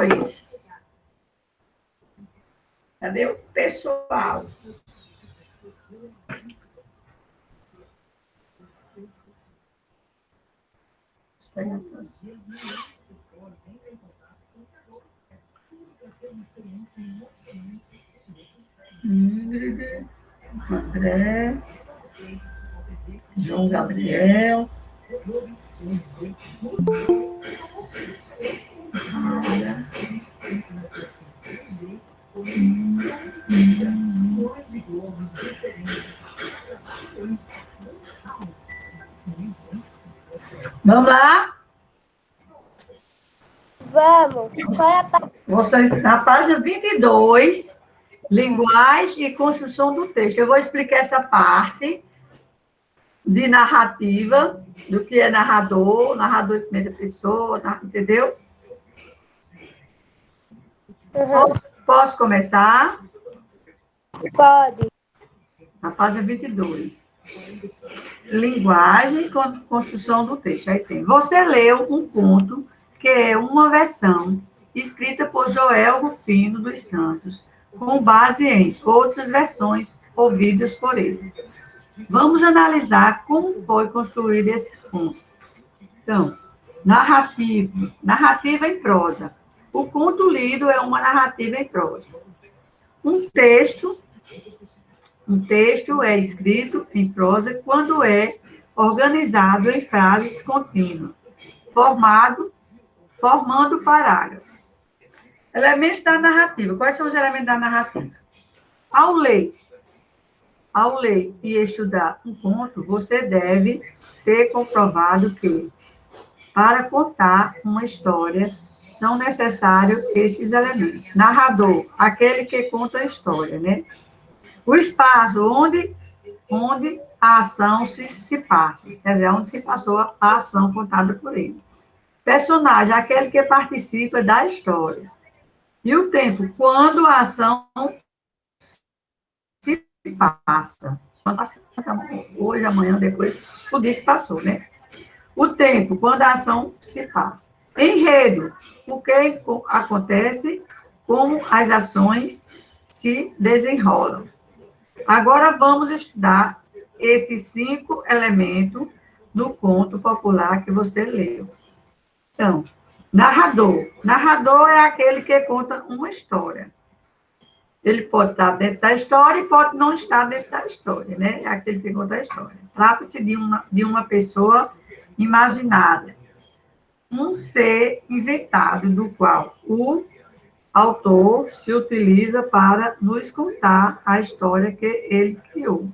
22. Cadê o pessoal? André, João Gabriel. Vamos lá? Vamos. Qual é a parte? Vocês, na página 22, linguagem e construção do texto. Eu vou explicar essa parte de narrativa, do que é narrador em primeira pessoa, entendeu? Uhum. Posso começar? Pode. Na página 22. Linguagem e construção do texto. Aí tem. Você leu um conto que é uma versão escrita por Joel Rufino dos Santos, com base em outras versões ouvidas por ele. Vamos analisar como foi construído esse conto. Então, narrativa em prosa. O conto lido é uma narrativa em prosa. Um texto é escrito em prosa quando é organizado em frases contínuas, formando parágrafo. Elementos da narrativa. Quais são os elementos da narrativa? Ao ler e estudar um conto, você deve ter comprovado que, para contar uma história, são necessários esses elementos. Narrador, aquele que conta a história, né? O espaço onde a ação se passa, quer dizer, onde se passou a ação contada por ele. Personagem, aquele que participa da história. E o tempo, quando a ação se passa. Hoje, amanhã, depois, o dia que passou, né? O tempo, quando a ação se passa. Enredo, o que acontece, como as ações se desenrolam. Agora vamos estudar esses 5 elementos do conto popular que você leu. Então, narrador. Narrador é aquele que conta uma história. Ele pode estar dentro da história e pode não estar dentro da história, né? É aquele que conta a história. Trata-se de uma pessoa imaginada, um ser inventado, do qual o autor se utiliza para nos contar a história que ele criou.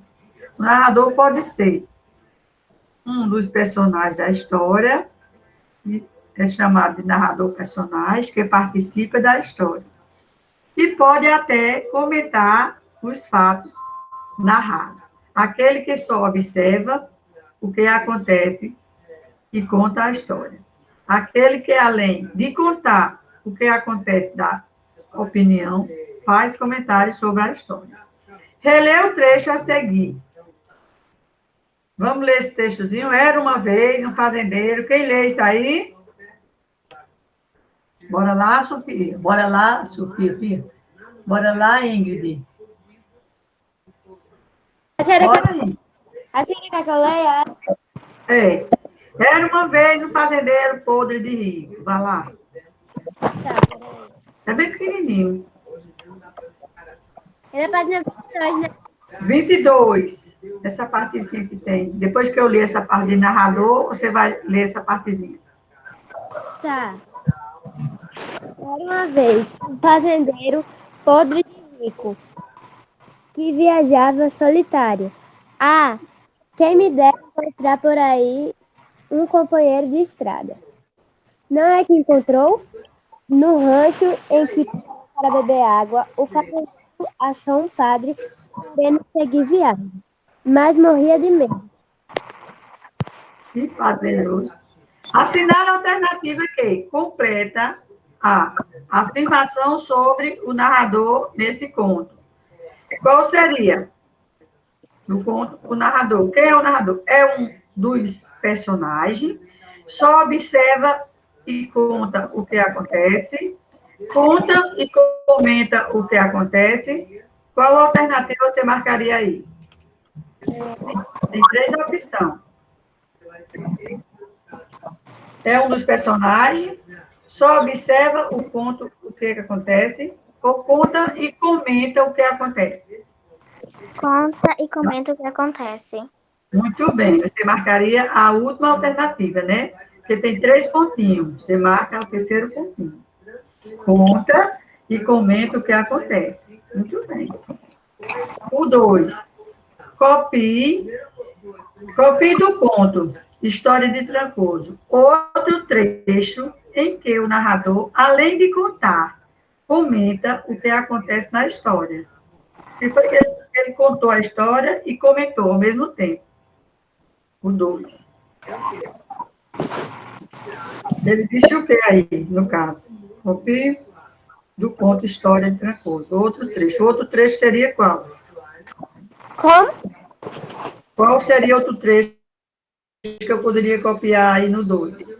O narrador pode ser um dos personagens da história, que é chamado de narrador personagem, que participa da história. E pode até comentar os fatos narrados. Aquele que só observa o que acontece e conta a história. Aquele que, além de contar o que acontece da opinião, faz comentários sobre a história. Relê o trecho a seguir. Vamos ler esse textozinho? Era uma vez um fazendeiro. Quem lê isso aí? Bora lá, Sofia. Bora lá, Sofia, filha. Bora lá, Ingrid. Bora aí. A senhora quer que eu leia? É. Era uma vez um fazendeiro podre de rico. Vai lá. Tá. É bem pequenininho. É da página 22, né? 22. Essa partezinha que tem. Depois que eu ler essa parte de narrador, você vai ler essa partezinha. Tá. Era uma vez um fazendeiro podre de rico que viajava solitário. Ah, quem me dera encontrar por aí um companheiro de estrada. Não é que encontrou? No rancho em que parou para beber água, o fazendeiro achou um padre querendo seguir viagem, mas morria de medo. Que poderoso. Assinale a alternativa que completa a afirmação sobre o narrador nesse conto. Qual seria? No conto, o narrador. Quem é o narrador? É um dos personagens, só observa e conta o que acontece, Conta e comenta o que acontece. Qual alternativa você marcaria aí? Tem 3 opções. É um dos personagens, só observa o conto, o que acontece, ou conta e comenta o que acontece. Conta e comenta o que acontece. Muito bem, você marcaria a última alternativa, né? Porque tem 3 pontinhos, você marca o terceiro pontinho. Conta e comenta o que acontece. Muito bem. O 2, copie do conto História de Trancoso outro trecho em que o narrador, além de contar, comenta o que acontece na história. E foi que ele contou a história e comentou ao mesmo tempo. O 2. Ele disse o que aí, no caso? Copie do conto História de Trancoso. Outro trecho. Outro trecho seria qual? Como? Qual seria outro trecho que eu poderia copiar aí no 2?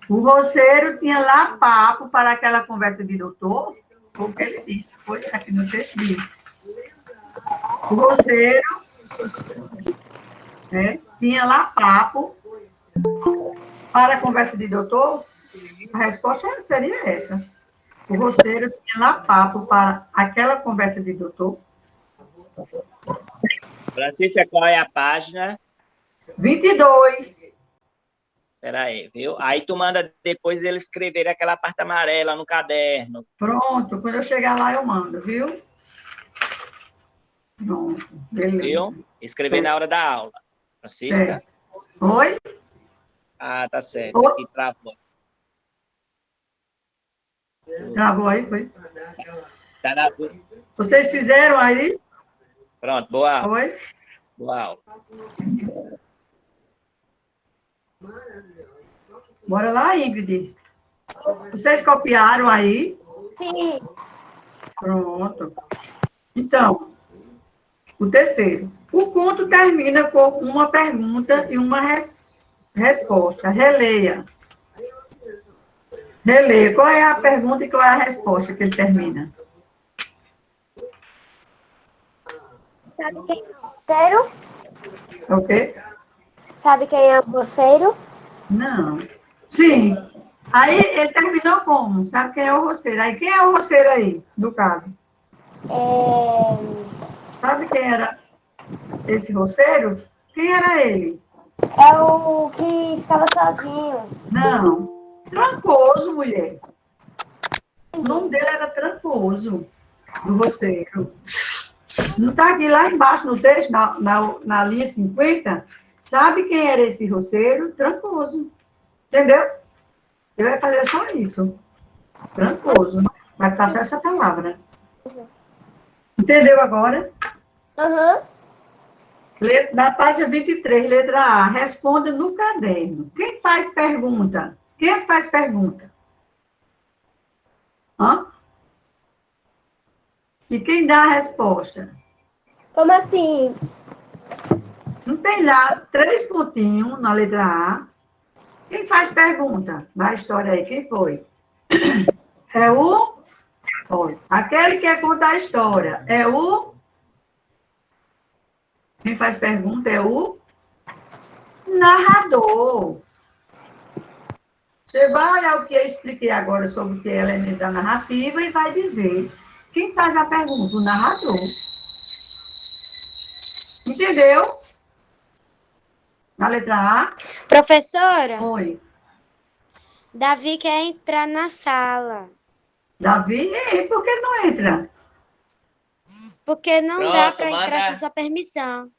O roceiro tinha lá papo para aquela conversa de doutor, foi o que ele disse, foi aqui no texto diz. O roceiro, né, tinha lá papo para a conversa de doutor, a resposta seria essa. O roceiro tinha lá papo para aquela conversa de doutor. Francisca, qual é a página? 22. Espera aí, viu? Aí tu manda depois ele escrever aquela parte amarela no caderno. Pronto, quando eu chegar lá eu mando, viu? Pronto, beleza. Viu? Escrever na hora da aula. Francisca? Certo. Oi? Ah, tá certo. Oi? Aqui travou. Travou aí, foi? Tá na... Vocês fizeram aí? Pronto, boa aula. Oi? Boa aula. Bora lá, Ingrid. Vocês copiaram aí? Sim. Pronto. Então, o terceiro. O conto termina com uma pergunta e uma resposta. Releia. Releia. Qual é a pergunta e qual é a resposta que ele termina? Sabe quem é o roceiro? Ok? Sabe quem é o roceiro? Não. Sim. Aí ele terminou como? Sabe quem é o roceiro? Aí quem é o roceiro aí, no caso? Sabe quem era esse roceiro? Quem era ele? É o que ficava sozinho. Não. Trancoso, mulher. O nome dele era Trancoso, do roceiro. Não está aqui lá embaixo no texto, na linha 50? Sabe quem era esse roceiro? Trancoso. Entendeu? Ele vai fazer só isso. Trancoso. Vai ficar só essa palavra. Entendeu agora? Aham. Na página 23, letra A, responda no caderno. Quem faz pergunta? Quem é que faz pergunta? Hã? E quem dá a resposta? Como assim? Não tem lá 3 pontinhos na letra A. Quem faz pergunta na história aí? Quem foi? É o... Olha, aquele que conta a história. É o... Quem faz pergunta é o narrador. Você vai olhar o que eu expliquei agora sobre o que é elemento da narrativa e vai dizer quem faz a pergunta, o narrador. Entendeu? Na letra A? Professora, Oi. Davi quer entrar na sala. Davi? E por que não entra? Porque não dá Pronto, para entrar sem manda. sua permissão.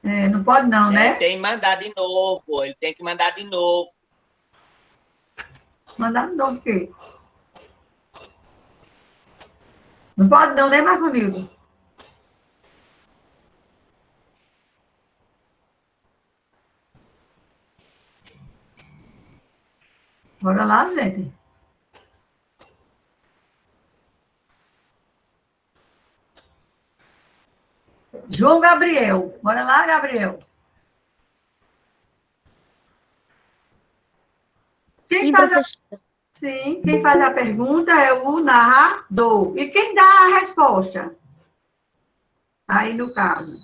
É, não pode não, né? Tem que mandar de novo. Ele tem que mandar de novo. Mandar de novo o quê? Não pode não, né, Marconildo? Bora lá, gente. João Gabriel. Bora lá, Gabriel. Sim, faz professora. sim, quem faz a pergunta é o narrador. E quem dá a resposta? Aí, no caso.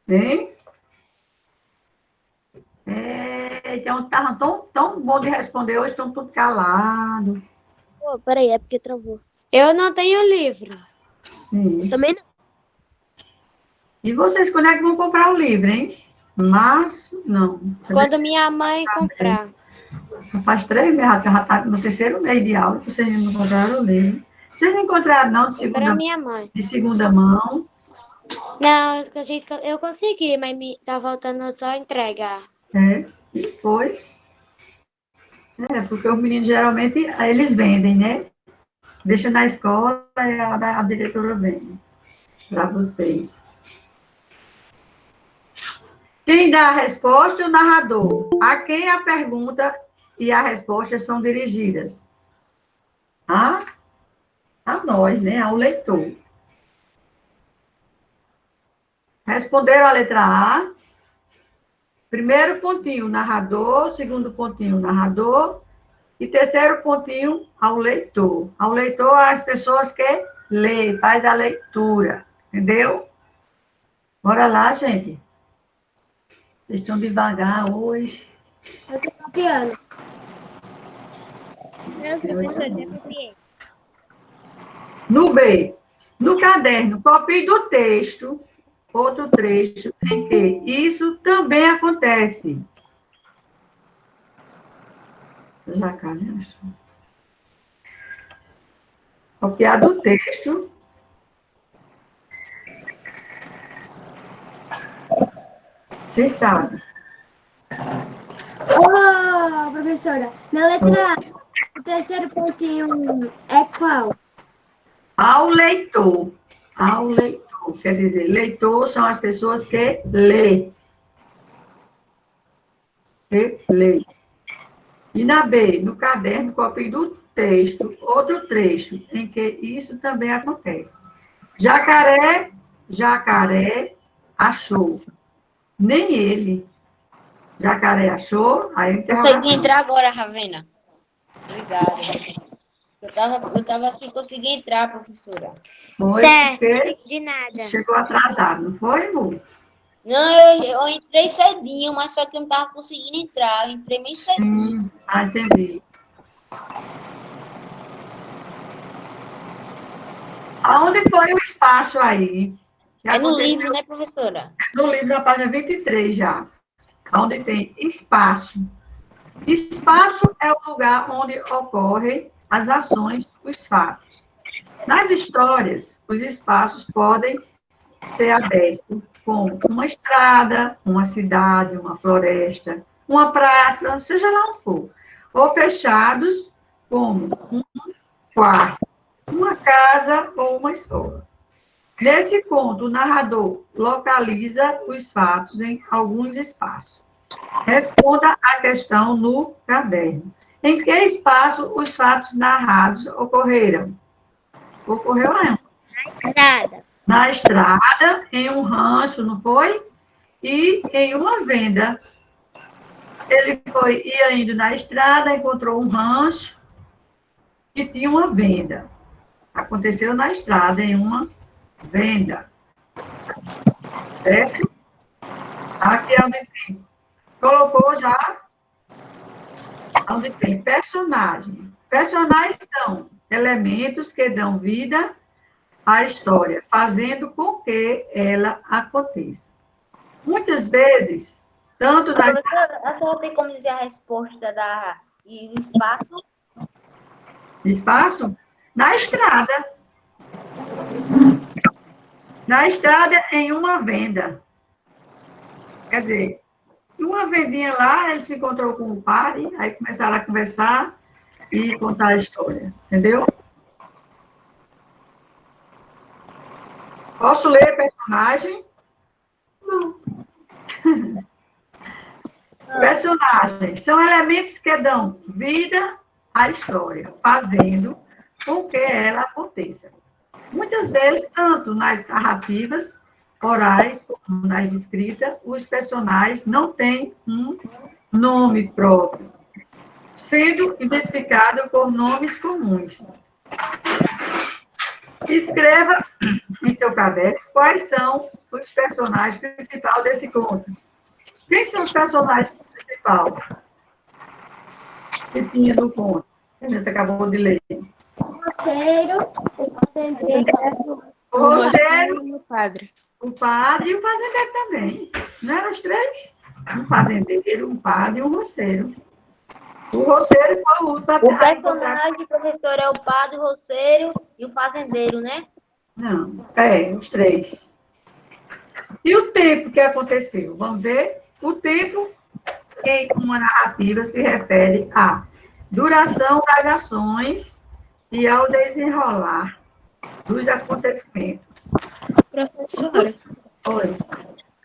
Hein? Então, estavam tão bom de responder hoje, estão tudo calados. Pô, peraí, é porque travou. Eu não tenho livro. Sim. Também não. E vocês, quando é que vão comprar o livro, hein? Março? Não. Quando minha mãe comprar. Já faz 3 meses, já está no terceiro mês de aula, que vocês não compraram o livro. Vocês não encontraram, não, Espera minha mãe. de segunda mão? Não, eu consegui, mas tá faltando só entregar. É, e foi. Porque os meninos, geralmente, eles vendem, né? Deixa na escola e a diretora vende para vocês. Quem dá a resposta é o narrador. A quem a pergunta e a resposta são dirigidas? A nós, né? Ao leitor. Responderam a letra A. Primeiro pontinho, narrador. Segundo pontinho, narrador. E terceiro pontinho, ao leitor. Ao leitor, as pessoas que lê, faz a leitura. Entendeu? Bora lá, gente. Vocês estão devagar hoje. Eu tô copiando. Não, professor, já copiei. No B, no caderno, copie do texto, outro trecho em que isso também acontece. Jacaré, copiar do texto. Quem sabe? Ô, professora, na letra A, o terceiro pontinho é qual? Ao leitor. Ao leitor. Quer dizer, leitor são as pessoas que lê. Que lê. E na B, no caderno, copie do texto, outro trecho, em que isso também acontece. Jacaré achou. Nem ele. Jacaré achou, aí Consegui entrar agora, Ravena. Obrigada. Eu tava sem conseguir entrar, professora. Foi Certo, porque de nada. chegou atrasado, não foi, amor? Não, eu entrei cedinho, mas só que eu não tava conseguindo entrar. Eu entrei meio cedinho. Entendi. Aonde foi o espaço aí? É no livro, né, professora? No livro, na página 23 já. Onde tem espaço. Espaço é o lugar onde ocorrem as ações, os fatos. Nas histórias, os espaços podem ser abertos, como uma estrada, uma cidade, uma floresta, uma praça, seja lá onde for, ou fechados, como um quarto, uma casa ou uma escola. Nesse conto, o narrador localiza os fatos em alguns espaços. Responda a questão no caderno. Em que espaço os fatos narrados ocorreram? Ocorreu onde? Nada. Na estrada, em um rancho, não foi? E em uma venda. Ele ia indo na estrada, encontrou um rancho que tinha uma venda. Aconteceu na estrada, em uma venda. Certo? Aqui é onde tem. Colocou já onde tem personagem. Personagens são elementos que dão vida à história, fazendo com que ela aconteça. Muitas vezes, tanto na Professora, a senhora tem como dizer a resposta e o espaço? espaço, na estrada. Na estrada, em uma venda. Quer dizer, uma vendinha lá, ele se encontrou com o padre, aí começaram a conversar e contar a história, entendeu? Posso ler personagem? Não. Personagens são elementos que dão vida à história, fazendo com que ela aconteça. Muitas vezes, tanto nas narrativas orais, como nas escritas, os personagens não têm um nome próprio, sendo identificado por nomes comuns. Escreva em seu caderno quais são os personagens principais desse conto. Quem são os personagens principais que tinha no conto? Que a gente acabou de ler. Roteiro, o fazendeiro, O roceiro, E o padre. o padre e o fazendeiro também. Não eram os três? Um fazendeiro, um padre e um roceiro. O roceiro foi o último O a encontrar. personagem, professor, é o padre, o roceiro e o fazendeiro, né? Não, os três. E o tempo que aconteceu? Vamos ver? O tempo em uma narrativa se refere à duração das ações e ao desenrolar dos acontecimentos. Professora, Oi.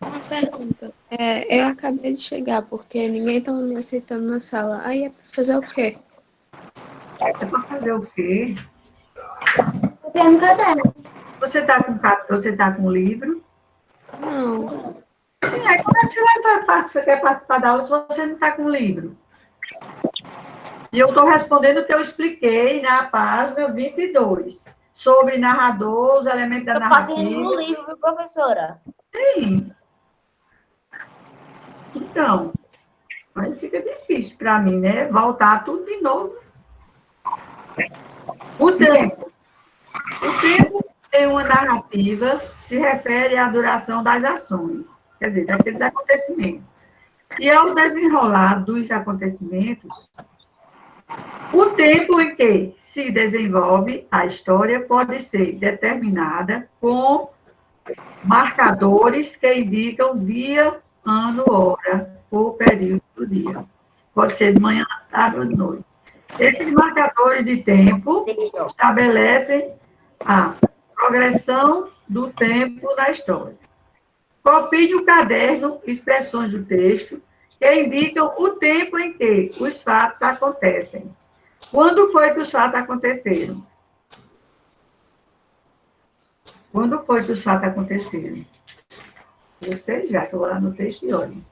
uma pergunta. Eu acabei de chegar porque ninguém estava me aceitando na sala. Aí é para fazer o quê? É para fazer o quê? eu tenho um caderno. Você está com o livro? Não. Sim, aí como é que você quer participar da aula se você não está com o livro? E eu estou respondendo o que eu expliquei na página 22, sobre narrador, os elementos da Eu passei no narrativa. livro, viu, professora? Sim. Então, aí fica difícil para mim, né? Voltar tudo de novo. O tempo. O tempo em uma narrativa se refere à duração das ações, quer dizer, daqueles acontecimentos. E ao desenrolar dos acontecimentos, o tempo em que se desenvolve a história pode ser determinada com marcadores que indicam dia, ano, hora ou período do dia. Pode ser de manhã, tarde ou de noite. Esses marcadores de tempo estabelecem a progressão do tempo na história. Copie no caderno expressões do texto que indicam o tempo em que os fatos acontecem. Quando foi que os fatos aconteceram? Quando foi que os fatos aconteceram? Você já, que eu vou lá no texto e olho.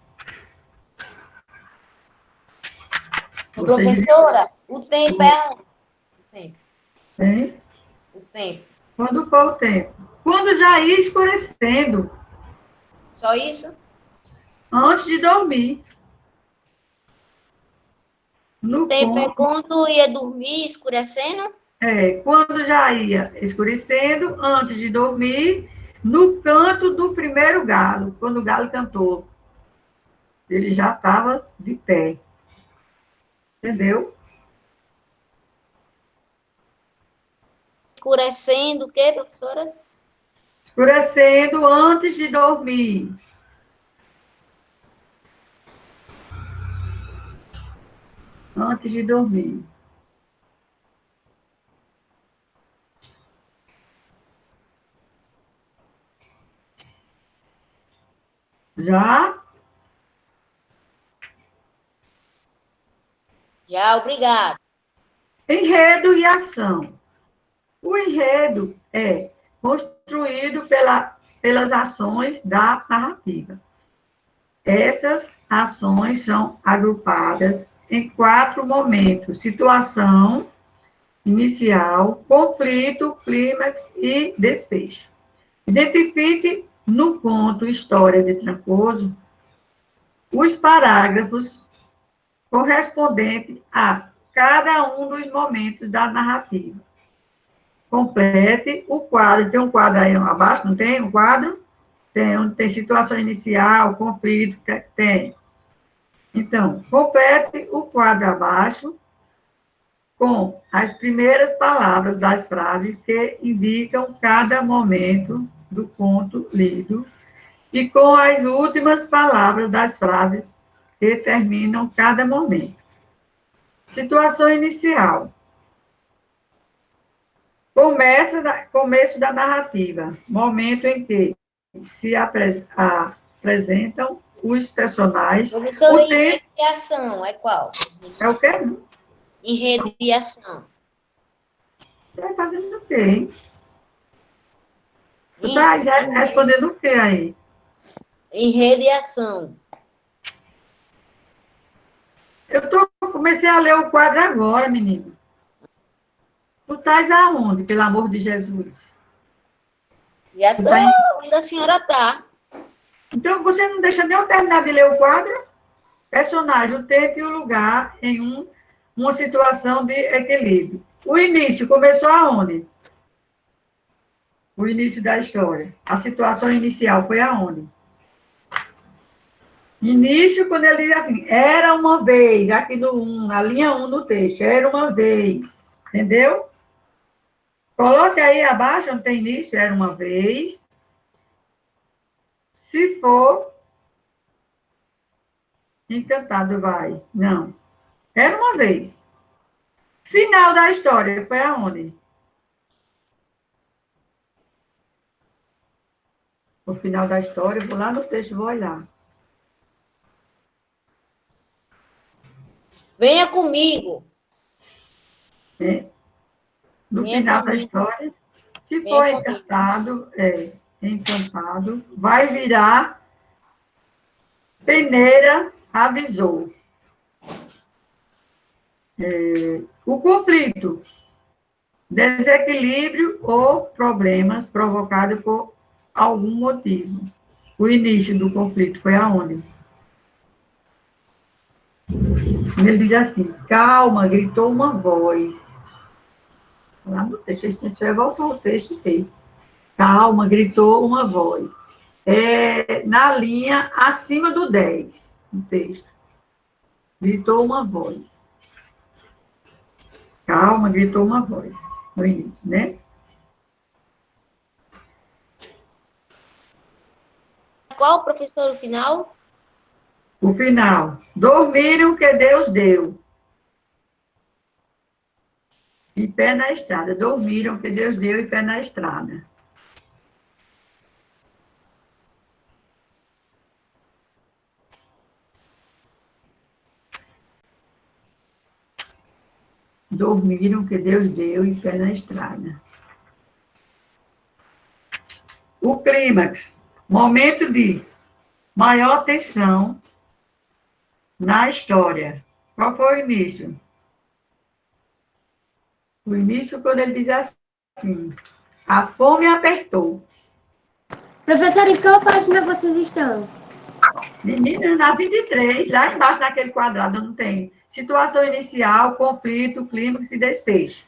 Professora, o tempo é onde? O tempo. Hein? O tempo. Quando foi o tempo? Quando já ia escurecendo, Só isso? antes de dormir. No O tempo é ponto, quando ia dormir, escurecendo? quando já ia escurecendo, antes de dormir, no canto do primeiro galo, quando o galo cantou. Ele já estava de pé. Entendeu? Escurecendo o quê, professora? Escurecendo antes de dormir. Antes de dormir. Já? Já, obrigado. Enredo e ação. O enredo é construído pelas ações da narrativa. Essas ações são agrupadas em 4 momentos: situação inicial, conflito, clímax e desfecho. Identifique no conto História de Trancoso os parágrafos correspondentes a cada um dos momentos da narrativa. Complete o quadro. Tem um quadro aí abaixo, não tem um quadro? Tem, onde tem situação inicial, conflito, tem. Então, complete o quadro abaixo com as primeiras palavras das frases que indicam cada momento do conto lido e com as últimas palavras das frases que terminam cada momento. Situação inicial. Começo da narrativa, momento em que se apresentam os personagens. Professora, O tempo enredo e ação é qual? é o quê? Enredo e ação. Vai fazendo o quê, hein? Tu tá respondendo o que aí? Enredo e ação. Comecei a ler o quadro agora, menino. Tu estás aonde, pelo amor de Jesus? Já Tu tô tá onde a senhora tá. Então, você não deixa nem eu terminar de ler o quadro? Personagem, o tempo e o lugar em uma situação de equilíbrio. O início começou aonde? O início da história. A situação inicial foi aonde? Início, quando ele diz assim, era uma vez, aqui na linha 1 do texto, era uma vez. Entendeu? Coloque aí abaixo, onde tem início, era uma vez. Se for, encantado vai. Não. Era uma vez. Final da história, foi aonde? O final da história, vou lá no texto, vou olhar. Venha comigo. Né? No Venha final da comigo. história, se Venha for comigo. encantado, vai virar peneira, avisou. O conflito, desequilíbrio ou problemas provocados por algum motivo. O início do conflito foi aonde? Ele diz assim, calma, gritou uma voz. Lá no texto, a gente vai voltar ao texto dele. Calma, gritou uma voz. Na linha acima do 10, no texto. Gritou uma voz. Calma, gritou uma voz. No início, né? Qual o professor no final? O final. Dormiram que Deus deu. E pé na estrada. Dormiram que Deus deu e pé na estrada. Dormiram que Deus deu e pé na estrada. O clímax. Momento de maior tensão na história. Qual foi o início? O início, quando ele diz assim, a fome apertou. Professor, em qual página vocês estão? Menina, na 23, lá embaixo naquele quadrado, não tem situação inicial, conflito, clímax e desfecho.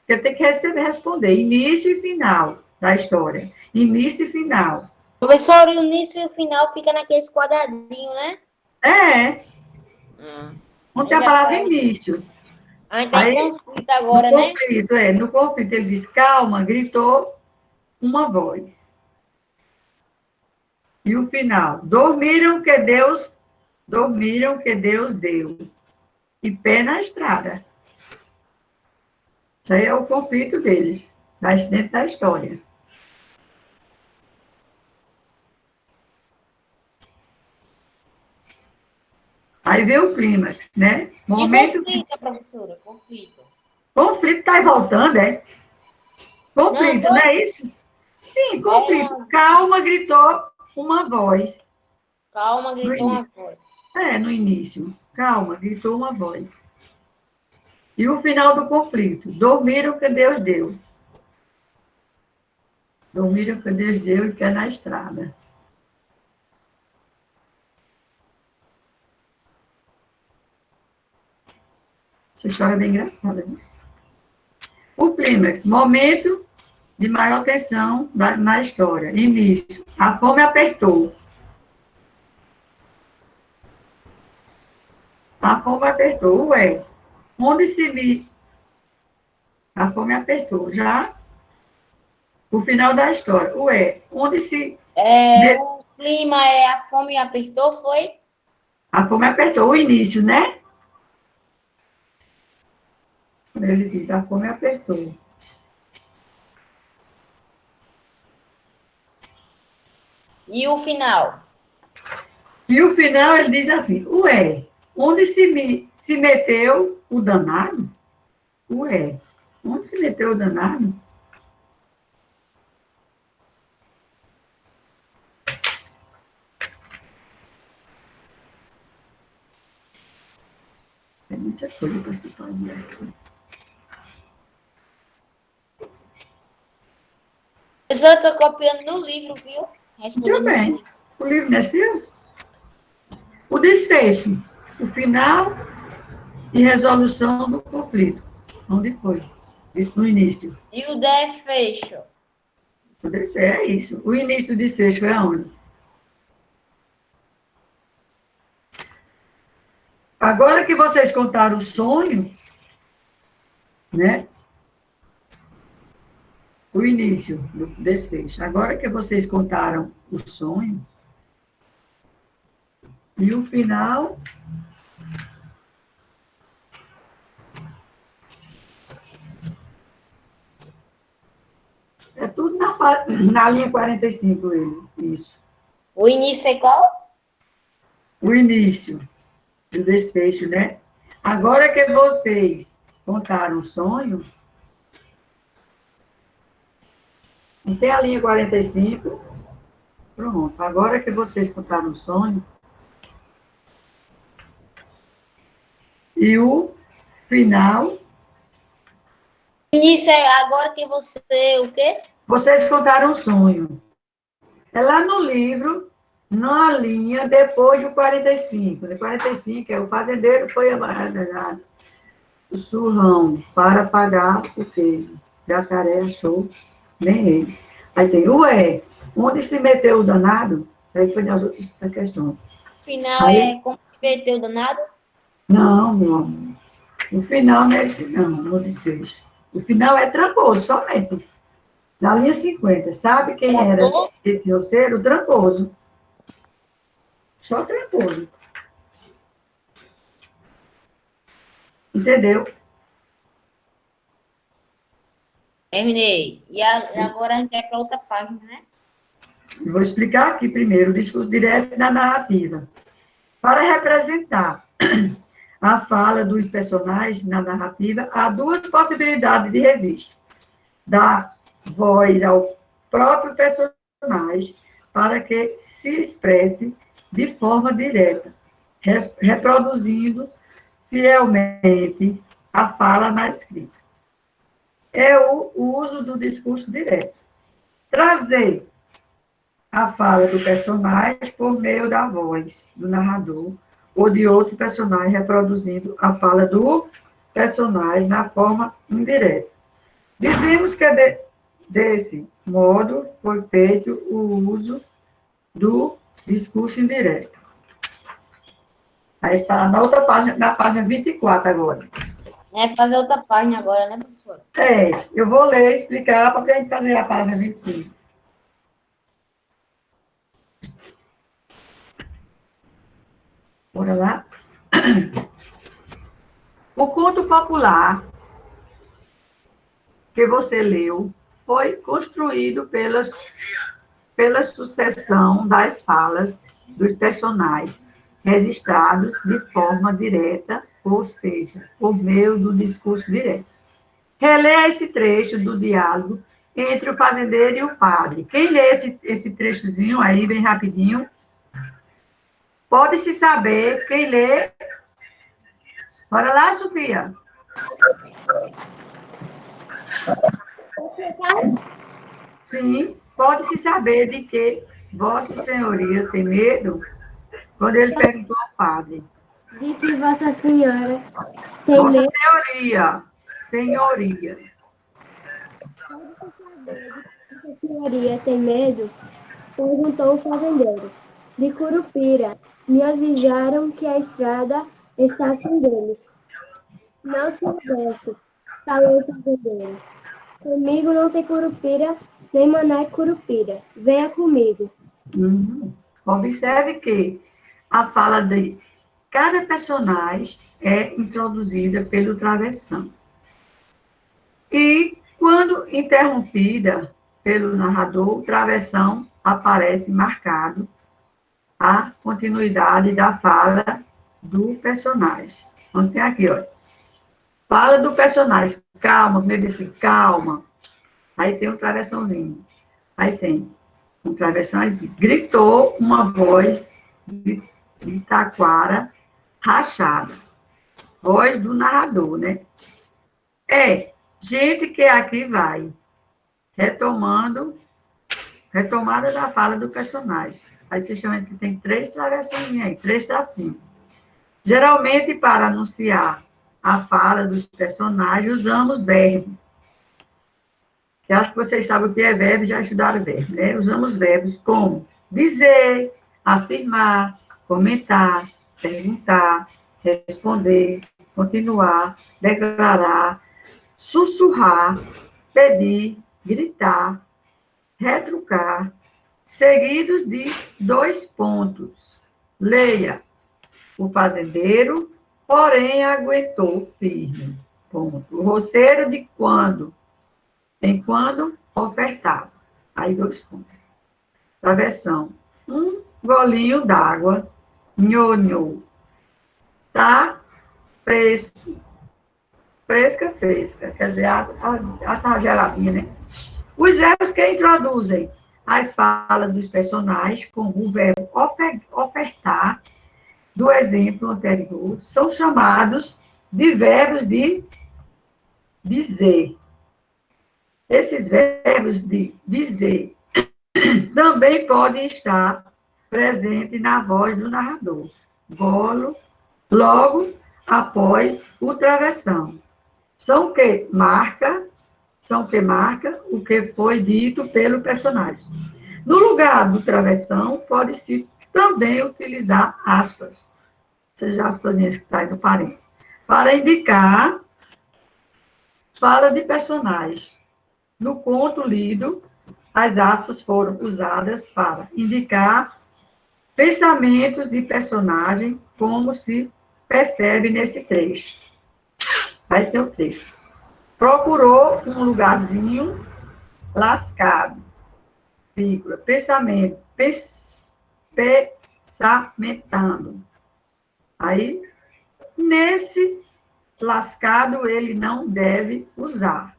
Você tem que responder início e final da história. Início e final. Professor, o início e o final fica naqueles quadradinhos, né? É, Hum. não tem a palavra início. A gente tá em Aí, conflito agora, no né? conflito, no conflito, ele diz, calma, gritou uma voz. E o final, dormiram que Deus deu. E pé na estrada. Isso aí é o conflito deles, dentro da história. Aí vem o clímax, né? E Momento. conflito, professora? Conflito. Conflito está aí voltando, é? Conflito, Não, não é isso? Sim, conflito. Calma, gritou uma voz. calma, No gritou uma início. voz. No início. Calma, gritou uma voz. E o final do conflito. Dormiram que Deus deu. Dormiram que Deus deu e pé na estrada. Essa história é bem engraçada, viu? O clímax. Momento de maior tensão na história. Início. A fome apertou. A fome apertou. Ué. Onde se viu? A fome apertou. Já o final da história. Ué. Onde se... O clima a fome apertou, foi? A fome apertou. O início, né? Ele diz, a fome apertou. E o final? E o final ele diz assim, ué, onde se meteu o danado? Ué, onde se meteu o danado? Tem muita coisa para se fazer aqui. Eu só estou copiando no livro, viu? Respondendo. Também. O livro não é seu? O desfecho, o final e resolução do conflito. Onde foi? Isso no início. E o desfecho? É isso. O início do desfecho é onde? Agora que vocês contaram o sonho, né? O início do desfecho. Agora que vocês contaram o sonho, e o final. É tudo na linha 45, eles. Isso. O início é qual? O início do desfecho, né? Agora que vocês contaram o sonho, não tem a linha 45? Pronto. Agora que vocês contaram o sonho, e o final. O início é agora que você, o quê? Vocês contaram o sonho. É lá no livro, na linha, depois do 45. O 45 é o fazendeiro foi amarrado o surrão para pagar o queijo. Jacaré achou, nem ele. Aí tem o onde se meteu o danado, aí foi nas outras questões. O final Aí, é como se meteu danado? não, meu amor. O final não é esse, não desfecho. O final é Trancoso, somente. Na linha 50. Sabe quem era esse roceiro? O Trancoso. Só Trancoso. Entendeu? Terminei. E agora a gente vai para outra página, né? Eu vou explicar aqui primeiro o discurso direto da narrativa. Para representar a fala dos personagens na narrativa, há duas possibilidades de registro. Dar voz ao próprio personagem para que se expresse de forma direta, reproduzindo fielmente a fala na escrita. É o uso do discurso direto. Trazer a fala do personagem por meio da voz do narrador ou de outro personagem reproduzindo a fala do personagem na forma indireta. Dizemos que desse modo foi feito o uso do discurso indireto. Aí está na outra página, na página 24 agora. É fazer outra página agora, né, professora? Eu vou ler e explicar para a gente fazer a página 25. Bora lá? O conto popular que você leu foi construído pela sucessão das falas dos personagens, registrados de forma direta, ou seja, por meio do discurso direto. Releia esse trecho do diálogo entre o fazendeiro e o padre. Quem lê esse trechozinho aí, bem rapidinho, pode-se saber quem lê. Bora lá, Sofia. Sim, pode-se saber de que Vossa Senhoria tem medo quando ele perguntou ao padre. De que Vossa Senhora tem Vossa medo. Senhoria. Vossa Senhoria tem medo? Perguntou o fazendeiro. De Curupira. Me avisaram que a estrada está sem deles. Não se aderte, falou o fazendeiro. Comigo não tem Curupira, nem Mané Curupira. Venha comigo. Observe que a fala de cada personagem é introduzida pelo travessão. E, quando interrompida pelo narrador, o travessão aparece marcado a continuidade da fala do personagem. Então, tem aqui, ó. Fala do personagem. Calma, como ele disse, calma. Aí tem um travessãozinho. Aí tem um travessão, aí diz, gritou uma voz de taquara rachada. voz do narrador, né? Gente que aqui vai, retomada da fala do personagem. Aí você chama que tem 3 travessinhas aí, 3 tracinhos. Geralmente, para anunciar a fala dos personagens, usamos verbo. Eu acho que vocês sabem o que é verbo, já estudaram verbo, né? Usamos verbos como dizer, afirmar, comentar, perguntar, responder, continuar, declarar, sussurrar, pedir, gritar, retrucar, seguidos de 2 pontos. Leia. O fazendeiro, porém, aguentou firme. Ponto. O roceiro de quando? Enquanto ofertava. Aí 2 pontos. Travessão. Um golinho d'água. Nhô, nhô. Tá fresco. Fresca, fresca. Quer dizer, a geladinha, né? Os verbos que introduzem as falas dos personagens, como o verbo ofertar, do exemplo anterior, são chamados de verbos de dizer. Esses verbos de dizer também podem estar presentes na voz do narrador, logo após o travessão. São o que marca o que foi dito pelo personagem. No lugar do travessão, pode-se também utilizar aspas, seja aspasinhas que está aí no parênteses, para indicar fala de personagens. No conto lido, as aspas foram usadas para indicar pensamentos de personagem, como se percebe nesse trecho. Vai ter o trecho. Procurou um lugarzinho lascado. Vírgula, pensamentando. Aí, nesse lascado, ele não deve usar.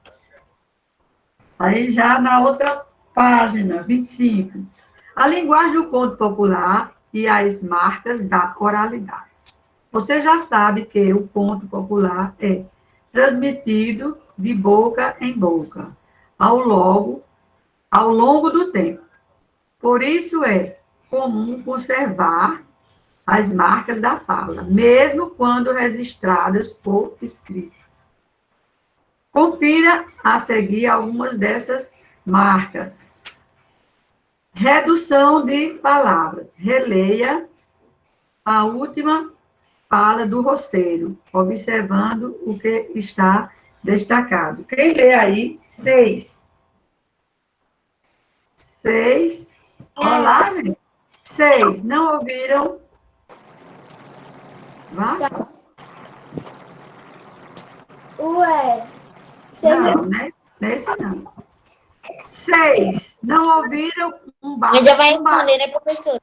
Aí, já na outra página, 25. A linguagem do conto popular e as marcas da oralidade. Você já sabe que o conto popular é transmitido de boca em boca, ao longo do tempo. Por isso é comum conservar as marcas da fala, mesmo quando registradas por escrito. Confira a seguir algumas dessas marcas. Redução de palavras. Releia a última fala do roceiro, observando o que está destacado. Quem lê aí? 6. 6. Olá, gente. 6. Não ouviram? Vai? Ué. Não, né? Nesse não. 6. Não ouviram um barulho? Ainda vai responder, né, professora?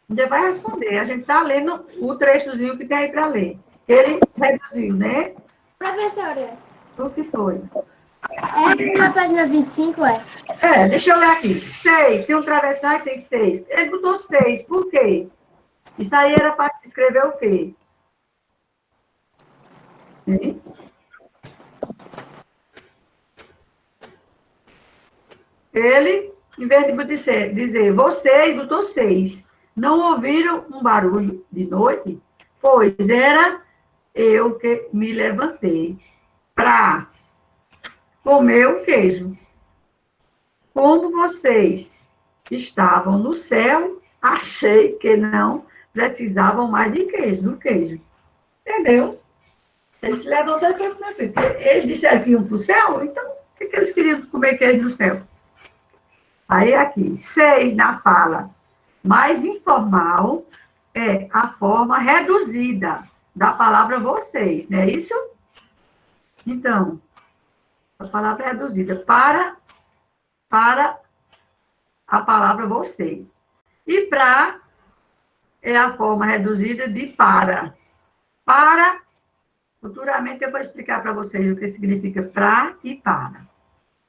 Ainda vai responder. A gente está lendo o trechozinho que tem aí para ler. Ele reduziu, né? Professora, O que foi? é na página 25, é? Deixa eu ler aqui. 6. Tem um travessão e tem 6. Ele botou 6. Por quê? Isso aí era para se escrever o quê? Hein? Ele, em vez de dizer vocês, botou 6. Não ouviram um barulho de noite? Pois era eu que me levantei para comer o queijo. Como vocês estavam no céu, achei que não precisavam mais do queijo. Entendeu? Eles se levantaram e foram comer queijo. Eles disseram que iam para o céu, então o que eles queriam comer queijo no céu? Aí aqui, 6 na fala mais informal é a forma reduzida da palavra vocês, não é isso? Então, a palavra reduzida para a palavra vocês. E para é a forma reduzida de para. Para, futuramente eu vou explicar para vocês o que significa para e para.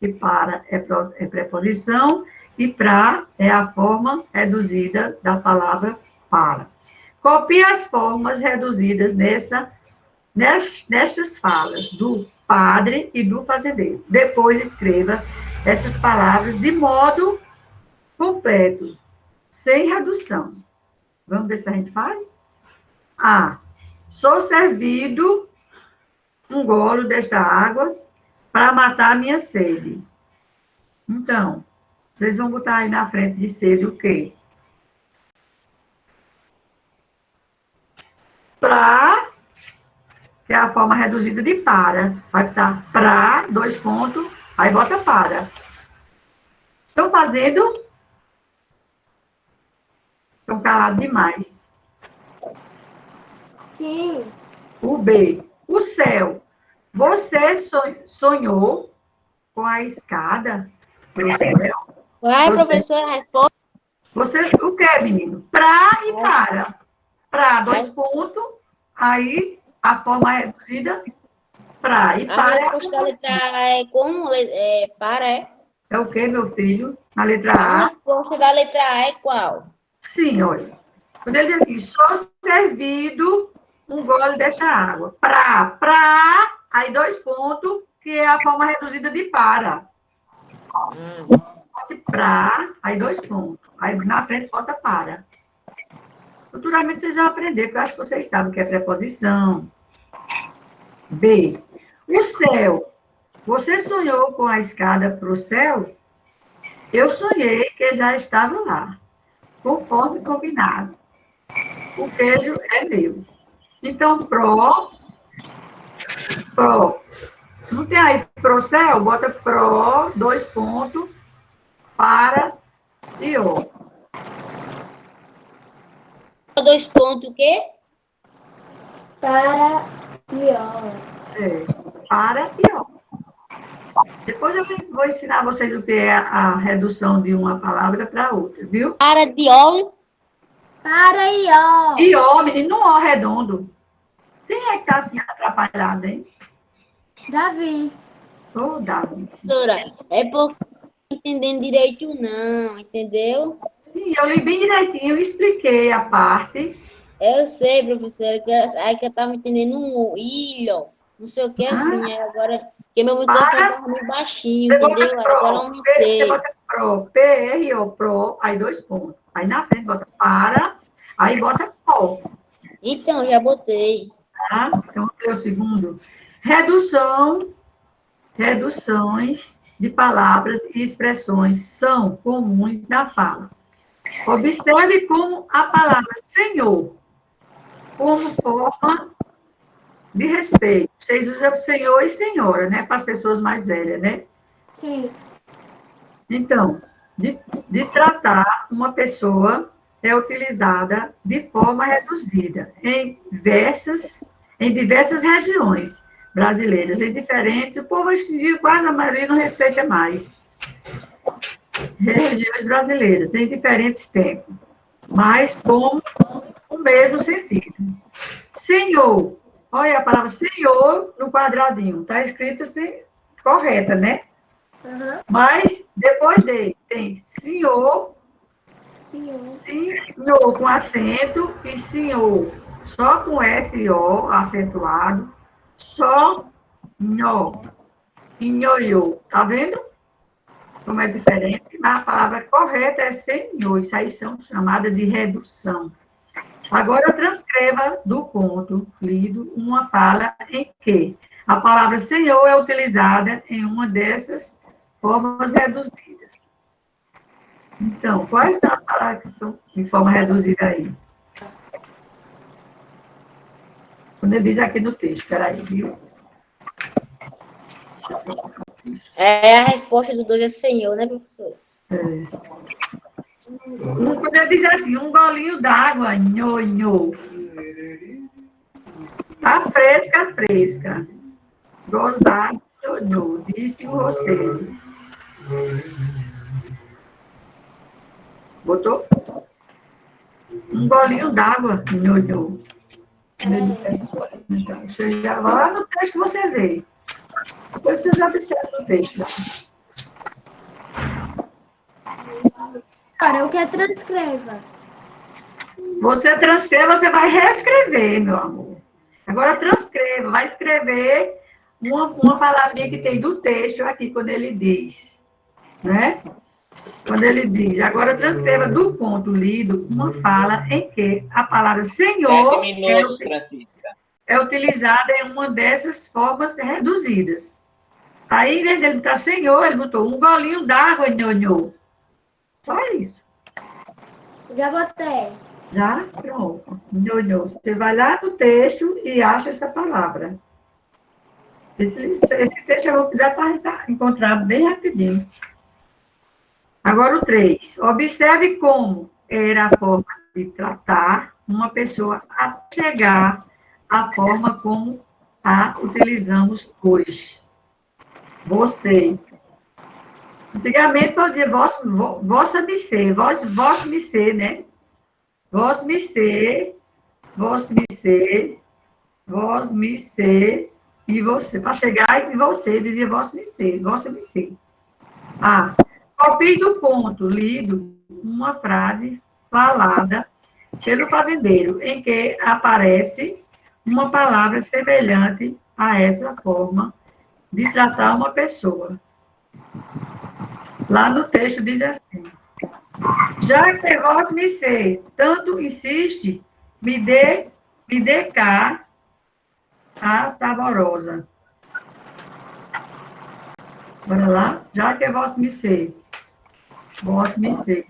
E para é preposição e para é a forma reduzida da palavra para. Copie as formas reduzidas nestas falas do padre e do fazendeiro. Depois escreva essas palavras de modo completo, sem redução. Vamos ver se a gente faz? A. Sou servido um golo desta água para matar a minha sede. Então, vocês vão botar aí na frente de sede o quê? Pra, que é a forma reduzida de para. Vai botar pra, 2 pontos, aí bota para. Estão fazendo? Estão calados demais. Sim. O B. O céu. Você sonhou com a escada pro céu? Vai, Você- professora, responde. Você, o que, menino? Pra e para. Pra, 2 pontos, aí a forma reduzida, pra. E A para resposta da letra A é como? Para, é? é o que, meu filho? Na letra A A. resposta da letra A é qual? Sim, olha. Quando ele diz assim, sou servido um gole desta água. Pra, aí 2 pontos, que é a forma reduzida de para. Bote pra, aí 2 pontos. Aí na frente bota para. Futuramente vocês vão aprender, porque eu acho que vocês sabem o que é preposição. B. O céu. Você sonhou com a escada para o céu? Eu sonhei que já estava lá, conforme combinado. O queijo é meu. Então, pro. Não tem aí pro céu? Bota pro, 2 pontos, para e ó. 2 pontos o quê? Para e ó. Para e ó. Depois eu vou ensinar vocês o que é a redução de uma palavra para outra, viu? Para de óleo. Para e ó. E ó, menino, no ó redondo. Quem é que tá assim atrapalhado, hein? Davi. Ô, Davi. Professora, é porque não tô entendendo direito, não, entendeu? Sim, eu li bem direitinho, expliquei a parte. Eu sei, professora, que eu tava entendendo um ilho, não sei o que assim, aí agora, porque meu microfone tava meio baixinho, Você bota entendeu? Agora eu pro, aumentei. você bota pro, P-R-O, pro, aí 2 pontos. Aí na frente bota para, aí bota pó, Então, já botei. tá? Então, vamos ler o segundo. Reduções de palavras e expressões são comuns na fala. Observe como a palavra senhor, como forma de respeito. Vocês usam senhor e senhora, né? Para as pessoas mais velhas, né? Sim. Então, de tratar uma pessoa é utilizada de forma reduzida em diversas regiões brasileiras, em diferentes, o povo hoje em dia quase a maioria não respeita mais. Regiões brasileiras, em diferentes tempos, mas com o mesmo sentido. Senhor, olha a palavra senhor no quadradinho, está escrito assim, correta, né? Aham. Mas depois dele tem senhor, Senhor. senhor com acento e senhor só com S e O acentuado, só nhó, nhoiô. Tá vendo como é diferente? Mas a palavra correta é senhor. Isso aí são chamadas de redução. Agora transcreva do conto lido uma fala em que a palavra senhor é utilizada em uma dessas formas reduzidas. Então, quais são as palavras que são em forma reduzida aí? Quando ele diz aqui no texto, peraí, viu? A resposta do 2 é senhor, né, professora? Quando ele diz assim, um golinho d'água, nho, nho. Tá fresca, fresca. Gozar, nho, nho, disse o roceiro. Botou? Um golinho d'água, nho, nho. Você já vai lá no texto que você vê. Depois você já observa no texto. Agora, o que é transcreva? Você transcreve, você vai reescrever, meu amor. Agora transcreva, vai escrever uma palavrinha que tem do texto aqui, quando ele diz, né? Quando ele diz, agora transcreva do conto lido uma fala em que a palavra Sete Senhor minutos, Francisca. é utilizada em uma dessas formas reduzidas. Aí, em vez dele botar Senhor, ele botou um golinho d'água, nhonhô. Só isso. Já botei. Já? Pronto. Nhonhô. Você vai lá no texto e acha essa palavra. Esse texto eu vou dar para encontrar bem rapidinho. Agora o 3. Observe como era a forma de tratar uma pessoa até chegar à forma como a utilizamos hoje. Você. Antigamente, pode dizer vossa me ser, vós me ser, né? Vós me ser, vós me ser, vós me ser, e você. Para chegar em você, dizia vós me ser, vossa me ser. Ah, copie do conto lido uma frase falada pelo fazendeiro, em que aparece uma palavra semelhante a essa forma de tratar uma pessoa. Lá no texto diz assim: já que vós me ser, tanto insiste, me dê cá a saborosa. Bora lá? Já que vós me ser. Vós me ser.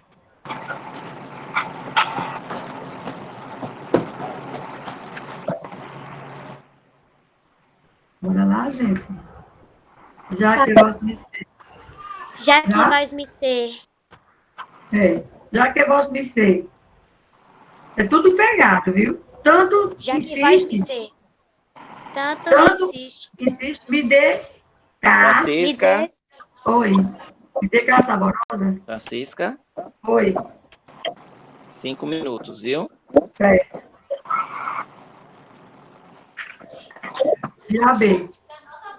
Bora lá, gente? Já que vós me ser. Já que Já? vais me ser. É. Já que vós me ser. É tudo pegado, viu? Tanto Já que vais me insiste, ser. Tanto tanto insiste. me dê cá. Francisca. Me dê. Oi. Me dê cá saborosa. Francisca. Oi. 5 minutos, viu? Certo. Já bem.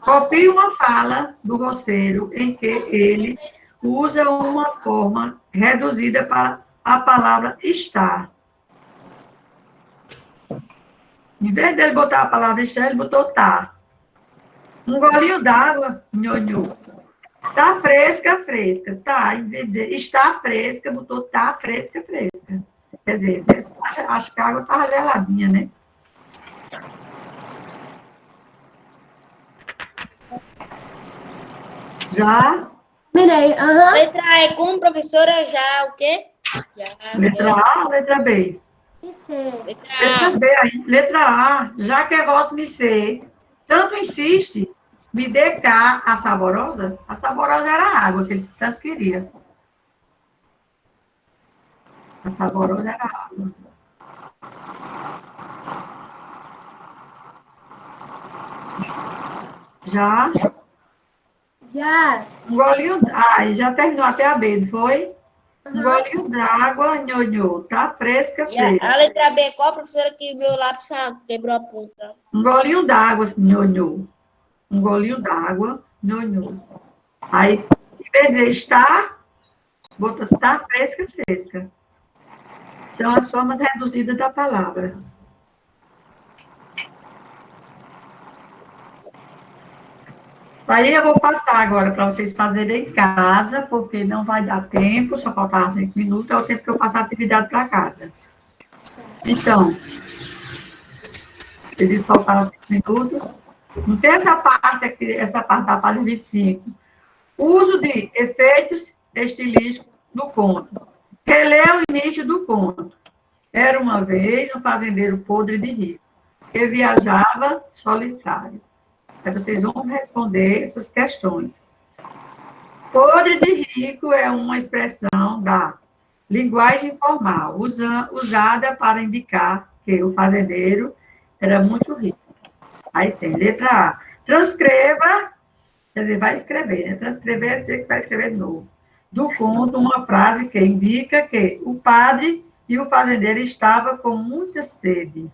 Copie uma fala do roceiro em que ele usa uma forma reduzida para a palavra estar. Em vez dele botar a palavra estar, ele botou tá. Um golinho d'água, nhonhô. Tá fresca, fresca. Tá, em vez de está fresca, botou tá fresca, fresca. Quer dizer, acho que a água estava geladinha, né? Já? Mirei, aham. Letra E, como professora, já o quê? Já. Letra A ou letra B? E C. Letra B aí. Letra A, já que é vosso me ser, tanto insiste, me dê cá a saborosa. A saborosa era a água que ele tanto queria. A saborosa era a água. Já? Já. Um golinho. Ah, já terminou até a B, não foi? Um golinho d'água, nhonhô. Tá fresca, Já. fresca. A letra B, qual professora que meu lápis quebrou a ponta? Um golinho d'água, nhonhô. Um golinho d'água, nhonhô. Aí, em vez de dizer está, bota tá fresca, fresca. São as formas reduzidas da palavra. Aí eu vou passar agora para vocês fazerem em casa, porque não vai dar tempo, só faltava 5 minutos, é o tempo que eu passo a atividade para casa. Então, eles faltaram 5 minutos. Não tem essa parte aqui, essa parte da página 25. Uso de efeitos estilísticos no conto. Relê o início do conto. Era uma vez um fazendeiro podre de rico, que viajava solitário. Aí vocês vão responder essas questões. Podre de rico é uma expressão da linguagem informal, usada para indicar que o fazendeiro era muito rico. Aí tem letra A. Transcreva, quer dizer, vai escrever, né? Transcrever é dizer que vai escrever de novo. Do conto, uma frase que indica que o padre e o fazendeiro estavam com muita sede.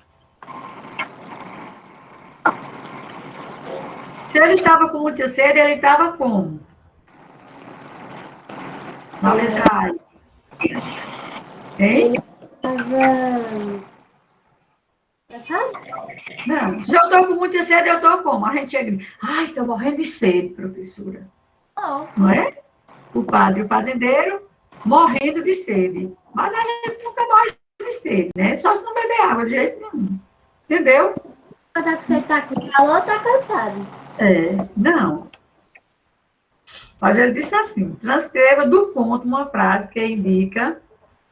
Se ele estava com muita sede, ele estava como? Na letra A. Hein? Estava Cansado? Não, se eu estou com muita sede, eu estou como? A gente chega e diz, ai, estou morrendo de sede, professora. Não. Não é? O padre e o fazendeiro morrendo de sede. Mas a gente nunca morre de sede, né? Só se não beber água de jeito nenhum. Entendeu? Tá que você tá com calor, tá cansado. Não. Mas ele disse assim, transcreva do ponto uma frase que indica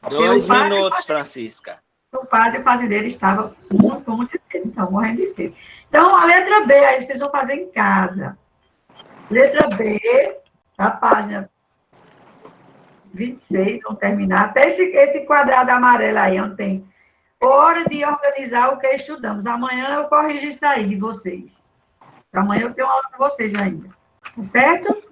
2 minutos, Francisca. que o padre fazendeiro estava muito de sede, então, morrendo de sede. Então, a letra B, aí vocês vão fazer em casa. Letra B, a página 26, vão terminar. Até esse quadrado amarelo aí, onde tem hora de organizar o que estudamos. Amanhã eu corrijo isso aí de vocês. Amanhã eu tenho aula com vocês ainda. Tá certo?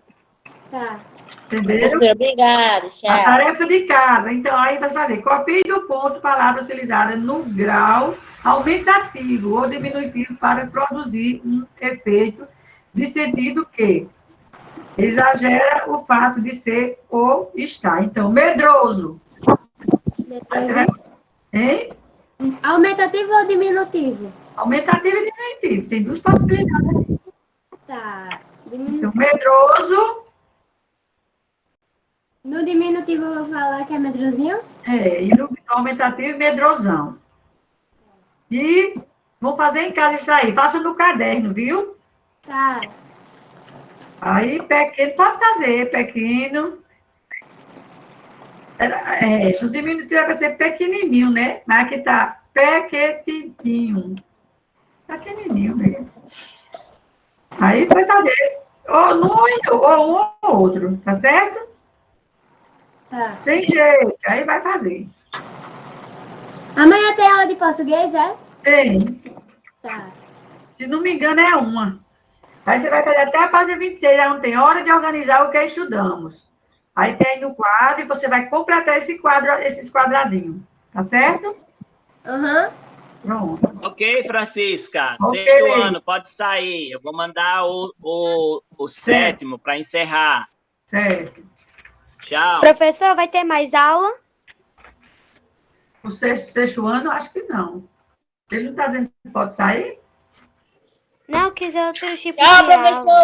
Tá. Entenderam? Obrigada, A tchau. tarefa de casa. Então, aí vai fazer. Copie do ponto palavra utilizada no grau aumentativo ou diminutivo para produzir um efeito de sentido que exagera o fato de ser ou estar. Então, medroso. Aí você vai... Hein? Aumentativo ou diminutivo? Aumentativo e diminutivo. Tem duas possibilidades. Tá. Então, medroso. No diminutivo eu vou falar que é medrosinho? E no aumentativo, medrosão. E vou fazer em casa isso aí. Faça no caderno, viu? Tá. Aí, pequeno, pode fazer, pequeno. No diminutivo vai ser pequenininho, né? Mas aqui tá pequenininho. Pequenininho mesmo. Aí vai fazer. Ou um ou outro, tá certo? Tá. Sem jeito. Aí vai fazer. Amanhã tem aula de português, é? Tem. Tá. Se não me engano, é uma. Aí você vai fazer até a página 26, aí não tem hora de organizar o que estudamos. Aí tem aí no quadro e você vai completar esse quadro, esses quadradinhos. Tá certo? Aham. Pronto. Ok, Francisca. Ok. 6º ano, pode sair. Eu vou mandar o 7º para encerrar. Certo. Tchau. Professor, vai ter mais aula? O sexto ano, acho que não. Ele não está dizendo que pode sair? Não, quis outro tipo Tchau, de aula. professor.